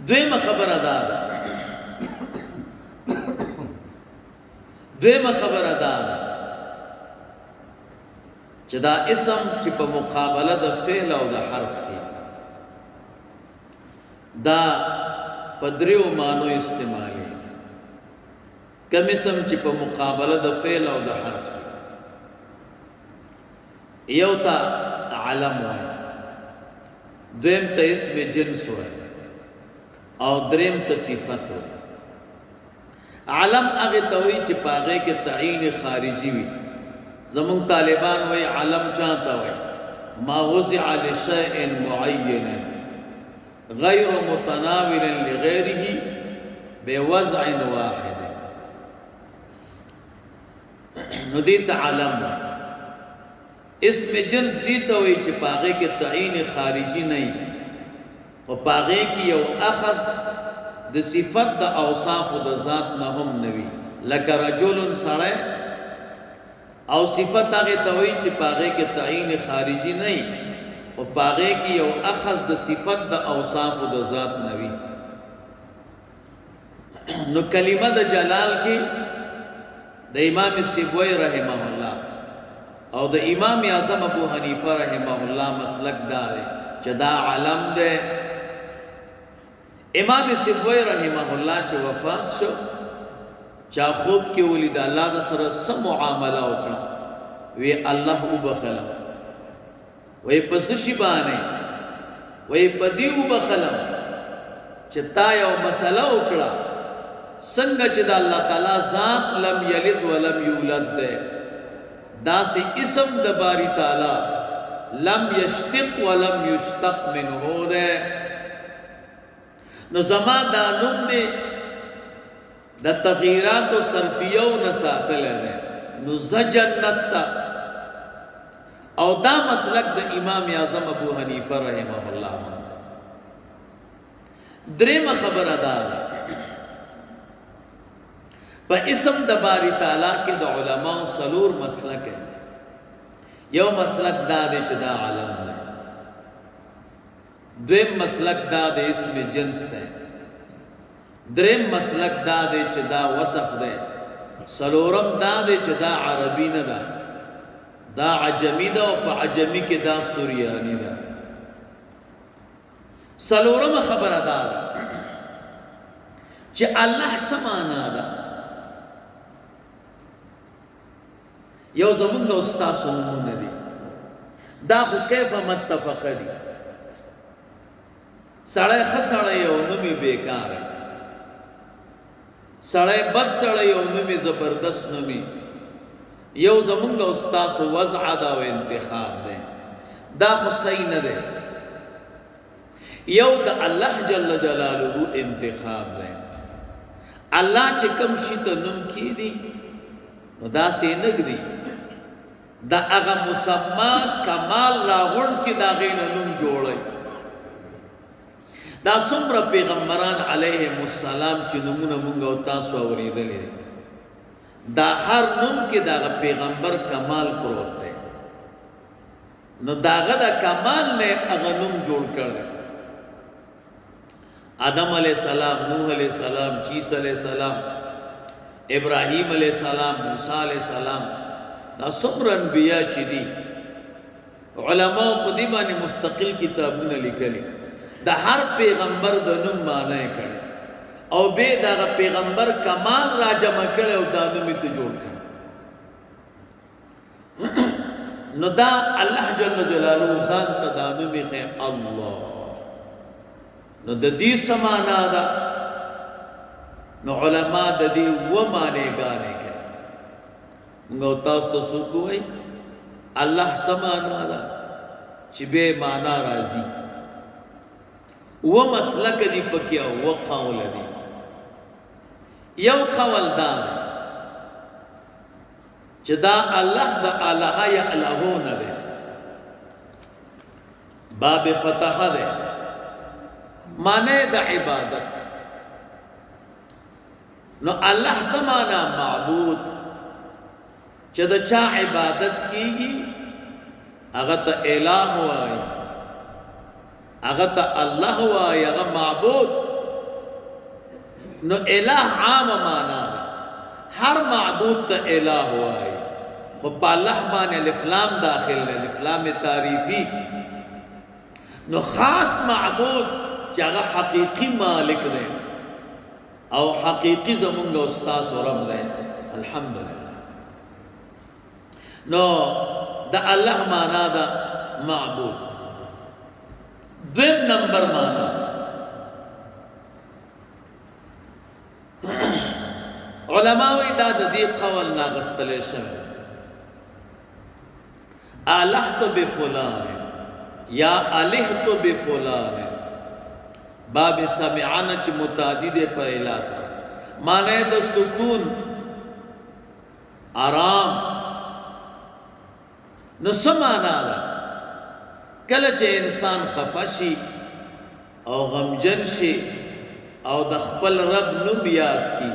دویمه خبره دا ده چې دا اسم چې په مقابله د فعل او د حرف کې دا په دریو معنو استعمالي کوم اسم چې په مقابله د فعل او د حرف کې یو تا علم وای دویم ته اسم جنس وای او دریم ته صفت وای علم هغه ته وای چې پاغه کې تعین خارجي وي زمون طالبان وای علم چاته وای ما وضع لشيء معين غير متناول لغيره بوضع واحد نو دې ته علم وای اسم جنس دی ته وای چې پاغه کې تعین خارجي نه وي او پاغه کې یو اخذ د صفت د اوصاف د ذات نه هم نوي لکه رجل سړی او صفت هغه ته وای چې پاغه کې تعین خارجي نه وي او پاغه کې یو اخذ د صفت د اوصاف د ذات نه وي نو کلمه د جلال کې د امام سیبوی رحمه الله او د امام اعظم ابو حنیفه رحمه الله مسلک دار چې دا علم ده امام سیبوی رحمه الله چې وفات شو چا خوب کې ولید الله د سره سم معامله وکړه وی الله وبخله وی پس شی باندې وی پدی وبخله چې تا یو مسله وکړه څنګه چې د الله تعالی ذات لم یلد ولم یولد ده دا سی اسم د باری تعالی لم یشتق ولم یشتق منه ده نو زما دا نوم دی د تغییرات و صرفیه و نساتل ده نو زجنت تا او دا مسلک د امام اعظم ابو حنیفه رحمه الله دریم خبر ادا ده په اسم د باری تعالی کې د علماء سلور مسلک ہے یو مسلک دا دی چې دا علم ده دویم مسلک دا د اسم جنس ده دریم مسلک دا دی چې دا وصف ده سلورم دا دی چې دا عربی نه ده دا عجمی ده او په عجمی کې دا سوریانی ده سلورم خبره دا ده چې الله سمانا ده یو زمون د استاد سنونه دي دا خو کیف متفق دي سړی خسړی یو نومي بیکار سړی بد سړی یو نومي زبردست نومي یو زمون د استاد وضع دا او انتخاب ده دا خو صحیح نه ده یو د الله جل جلاله انتخاب ده الله چې کوم شي ته نوم کی دي نو دا سي نګدي دا هغه مسما کمال راغون کې دا غین نوم جوړي دا څومره پیغمبران علیهم السلام چې نمونه مونږ او تاسو اوریدلې دا هر نوم کې دا پیغمبر کمال پروت دی نو داغه دا کمال نه هغه نوم جوړ کړ آدم علیہ السلام نوح علیہ السلام عیسی علیہ السلام ابراہیم علیہ السلام موسی علیہ السلام دا څومره انبیاء چې دي علماء په دې باندې مستقل کتابونه لیکلي دا هر پیغمبر د نوم معنی کړي او به دا پیغمبر کمال را جمع کړي او دا نوم ته جوړ کړي نو دا الله جل جلاله ځان ته دا نوم یې الله نو د دې سمانا دا نو علماء د دې و معنی غانې کوي موږ تاسو ته څه کوی الله سمانا دا چې به معنا راځي و مسلک دی پکې او قول دی یو قول دا چې دا الله د الہ یا الہون دی باب فتح دی معنی د عبادت نو الله سمانا معبود چې د چا عبادت کیږي هغه ته الہ وایي هغه ته الله وایي هغه معبود نو الہ عام معنا دا ہر معبود تا الہ ہوئے خو پا اللہ بانے الف لام داخل ہے الف لام تعریفی نو خاص معبود چاگا حقیقی مالک دے او حقیقی زمونگ استاذ و رب دے الحمدللہ نو دا اللہ مانا دا معبود دویم نمبر مانا علماوی دا دی قول ناغستلے شوئے الہتو بفلان یا الہتو بفلان باب سمعان چ متعدد پا الاسا مانے دا سکون آرام نسمانا دا کلچ انسان خفشی او غمجن شی او د خپل رب نوم یاد کی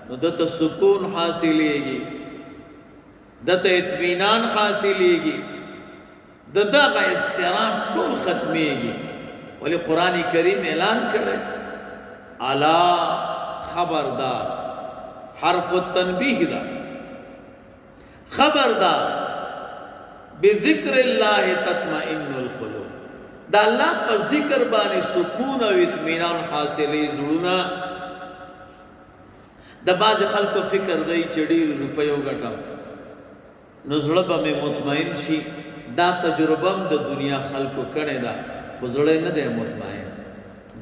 نو دته سکون حاصلېږي دته اطمینان حاصلېږي دته استرام ټول ختمېږي ولی قرآن کریم اعلان کړی الا خبردار حرف التنبیه دا خبردار بذکر اللہ تطمئن القلوب دا اللہ پا ذکر بانے سکون و اطمینان حاصلی زڑونا دا بعض خلق فکر گئی چڑیر روپیو گٹا نزڑبا میں مطمئن شی دا تجربم دا دنیا خلق کنے دا خزڑے ندے مطمئن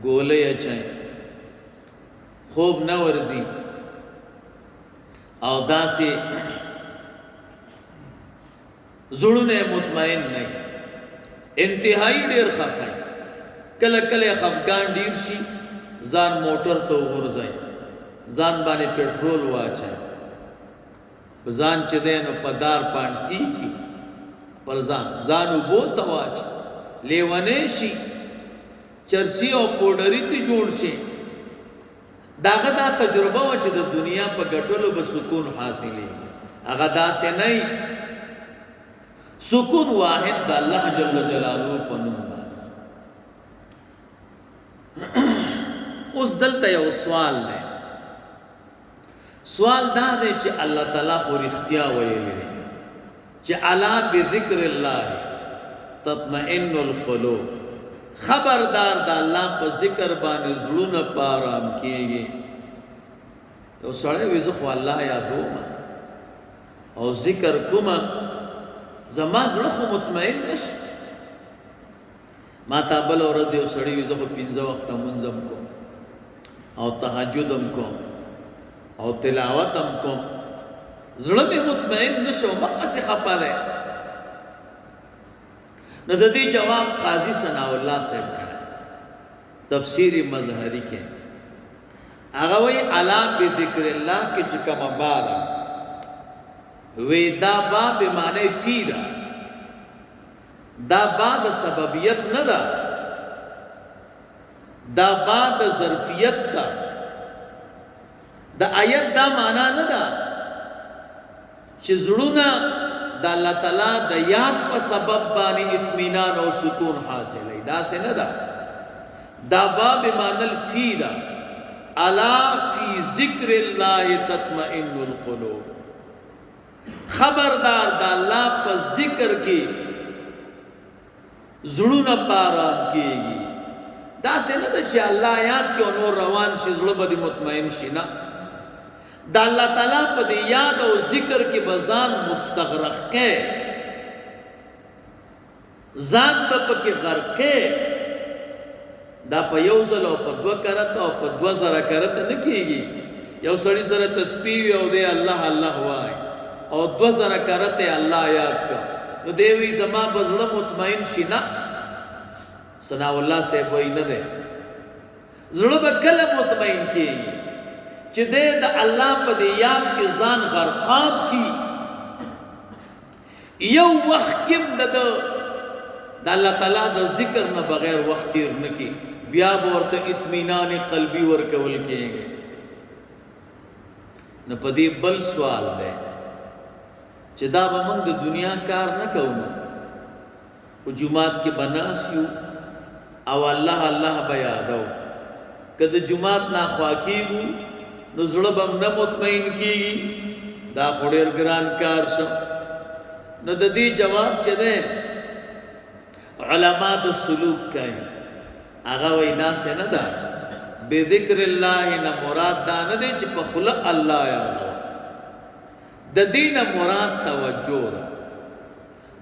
گولے اچھائیں خوب نہ ورزی او دا سے زڑنے مطمئن نہیں انتہائی دیر خفائی کل کل خفگان دیر شی زان موٹر تو غرزائی زان بانے پیٹرول واچائی زان چدین پدار پانسی کی پر زانو بوتا واچائی لیوانے شی چرسی او پوڈری تی جوڑ شی داغا دا تجربہ وچ دا دنیا پا گٹولو بسکون حاصلی اگا دا سے نہیں سکون واحد دا اللہ جل جلالو پنم اس دلتا یو سوال لے سوال دا دے چی اللہ تعالیٰ خور اختیار ویلے چی علا بذکر اللہ تطمئن القلوب خبردار دا اللہ پا ذکر بانے زلون پارام کیے گئے یو سڑے ویزخو اللہ یادو ما او ذکر کما زمان زلخو مطمئن نش ما تابل و رضی و سڑی ویزخو پینزا وقتا منزم کو او تحجدم کو او تلاوتم کو زلمی مطمئن نشو مقصی خپا دے نددی جواب قاضی ثناء اللہ سے کرے تفسیر مظہری کے اگوی علا بذکر اللہ کی چکم بارا وی دا با بمعنی فی دا دا با دا سببیت ندا دا با دا ظرفیت دا دا آیت دا معنی ندا چی زڑونا دا اللہ تعالیٰ دا یاد پا سبب بانی اطمینان و سکون حاصل ہے دا سے ندا دا با بمعنی الفی دا الا فی ذکر اللہ تطمئن القلوب خبردار دا اللہ پا ذکر کی زڑون پارام کیے گی دا سے ندا چی اللہ یاد کیوں نور روان شی زڑب دی مطمئن شی نا دا اللہ تعالیٰ پا دی یاد و ذکر کی بزان مستغرق کے زان با پا کی غرق کے دا پا یوزل و پا دو کرتا و پا دو ذرا کرتا نکی گی یو سڑی سر تسبیح او دے اللہ اللہ وائے او دو ذرا کرتے اللہ یاد کا نو دیوی زمان بزرم مطمئن شینا ثناء اللہ سے بوئی ندے زرب کل مطمئن کی چی دے دا اللہ پا دے یاد کی زان غرقاب کی یو وقت کم دا دا اللہ تعالیٰ دا ذکر نہ بغیر وقت تیر نکی بیا بورتا اطمینان قلبی ورکول کیے گے نہ پدی بل سوال دے چی دا با من دا دنیا کار نہ کونو و جماعت کے بناسیو او اللہ اللہ بیادو که د جماعت نه خوا کېږو نو زړه به هم نه مطمئن کېږي. دا خو ډېر ګران کار شو. نو د دې جواب چې دی علما د سلوک کوي هغه وایي داسې نه ده. بذکر الله نه مراد دا نه دی چې په خوله الله یادوه. د دې نه مراد توجه ده.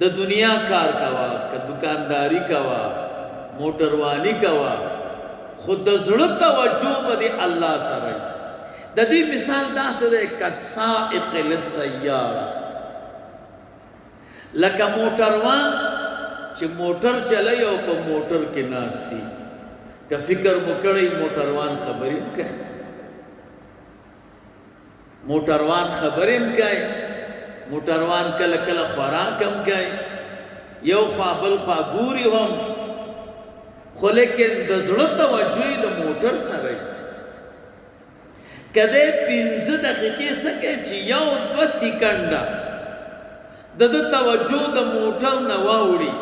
د دنیا کار کوا، که دکانداری کوا، موټروانی کوا، خو د زړه توجه به د الله سره. د دې مثال داسې دی کالسائق للسیاره، لکه موټروان چې موټر چلی او په موټر کې ناست دي. که فکر مو کړی موټروان خبرې هم کوي، موټروان خبرې هم کوي، موټروان کله کله خوراک هم کوي، یو خوا بل خوا ګوري هم، خو لیکن د زړه توجه یې د موټر سره وي. که دی 15 دقیقې څه کوي چې 1-2 سیکنډه د ده توجه د موټر نه واوړي،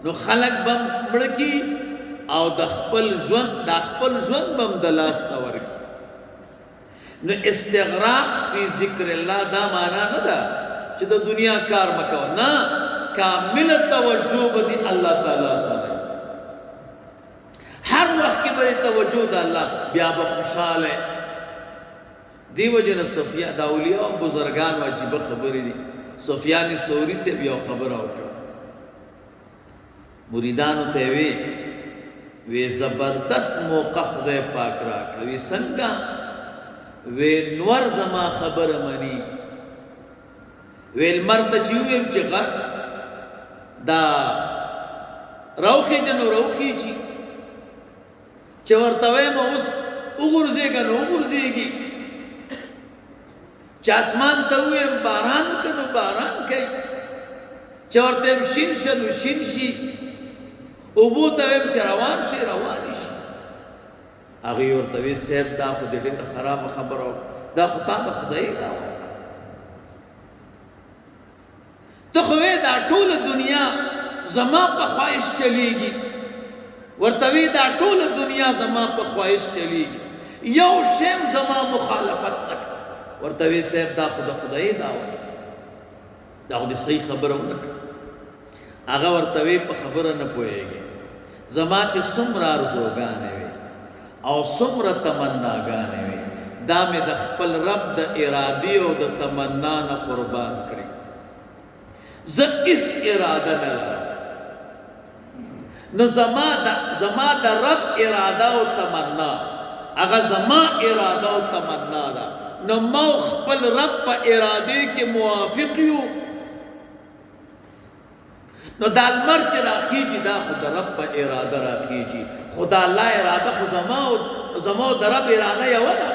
نو خلک به مړه کي او د خپل ژوند به هم د لاس ته ورکړي. نو استغراق فی ذکر الله دا معنا نه ده چې د دنیا کار مه کوه، نه، کامل توجه به د الله تعالی سره. هر وخت کې به توجه د الله، بیا به خوشحاله. دی وجه نه صفیه د اولیاء او بزرګانو عجیبه خبرې دي. سفیان ثوری سے بیا خبره وکړه، مریدانو ته وی زبردست موقع خدای پاک راکړه. وی څنګه؟ وی نور زما خبره مني. وی لمر ته چې ویم چې غټ دا راوخېږه نو راوخېږي، چې ورته وایم اوس وغورځېږه نو وغورځېږي، چې اسمان ته ویم باران وکړه نو باران کوي، چې ورته ویم شین شه نو شین شي، اوبو ته ویم چې روان شي روان شي. هغې ورته وی صاحب دا خو دې ډېره خرابه خبره وکړه، دا خو تا د خدای دا وکړه، ته خو وی دا ټوله دنیا زما په خواهش چلیږي. ورته وی دا ټوله دنیا زما په خواهش چلیږي، یو شی زما مخالفت نه کوي. ورته وی صاحب دا خو د خدای دا وکړه، دا خو دې صحیح خبره ونه کړه. هغه ورته وی په خبره نه پوهېږي، زما چې څومره ارزوګانې وي او څومره تمناګانې وي، دا مې د خپل رب د ارادې او د تمنا نه قربان کړي. زه هېڅ اراده نه لرم، نو زما د رب اراده او تمنا هغه زما اراده او تمنا ده، نو ما خپل رب په ارادې کې موافق یو. نو دا لمر چې راخیږي دا خو د رب په اراده راخیږي، خو د الله اراده خو زما او د رب اراده یوه ده.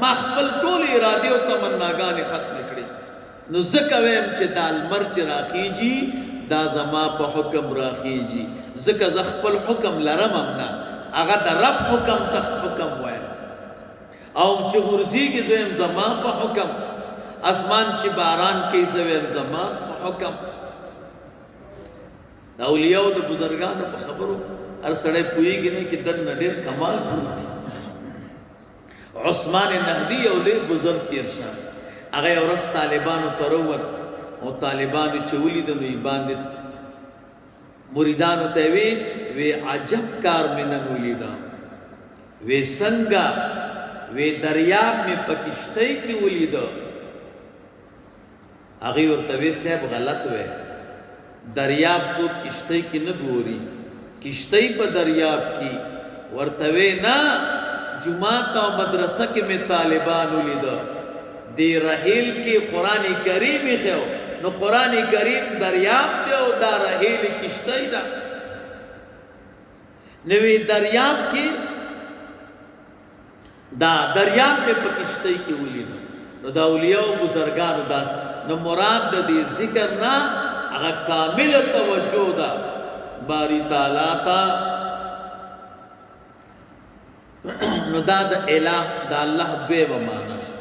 ما خپل ټول ارادې او تمناګانې ختمې کړي. نو ځکه وایم چې دا لمر چې راخیږي دا زما په حکم راخیږي، ځکه زه خپل حکم لرم هم نه، هغه د رب حکم ته حکم وایم. او چې غورځېږي زه یم زما په حکم، اسمان چې باران کوي زه ویم زما په حکم. د اولیاء او د بزرګانو په خبرو هر سړی پوهېږي نه چې دننه ډېر کمال پروت دی. عثمان نهدي یو ډېر بزرګ تېر شه، هغه یو ورځ طالبانو ته راووت او طالبانو چې ولیده نو یې باندې مریدانو ته وی عجب کار مې نن ولیده. وی څنګه؟ وی دریاب مې په کشتۍ کې ولیده. هغې ورته وی صاحب غلط وی، دریاب څوک کشتۍ کې نه ګوري، کشتۍ په دریاب کې. ورته وی نه، جماعت او مدرسه کې مې طالبان ولیده، دې رحیل کې قرآن کریم ایښی، نو قرآن کریم دریاب دی او دا رحیل کشتۍ ده. نو وی دریاب کې دا دریاب مې په کشتۍ کې ولیده. نو د اولیاء او بزرګانو داس، نو مراد د دې ذکر نه هغه کامل توجه ده باری تعالی ته. نو دا د الله دویمه معنا شو.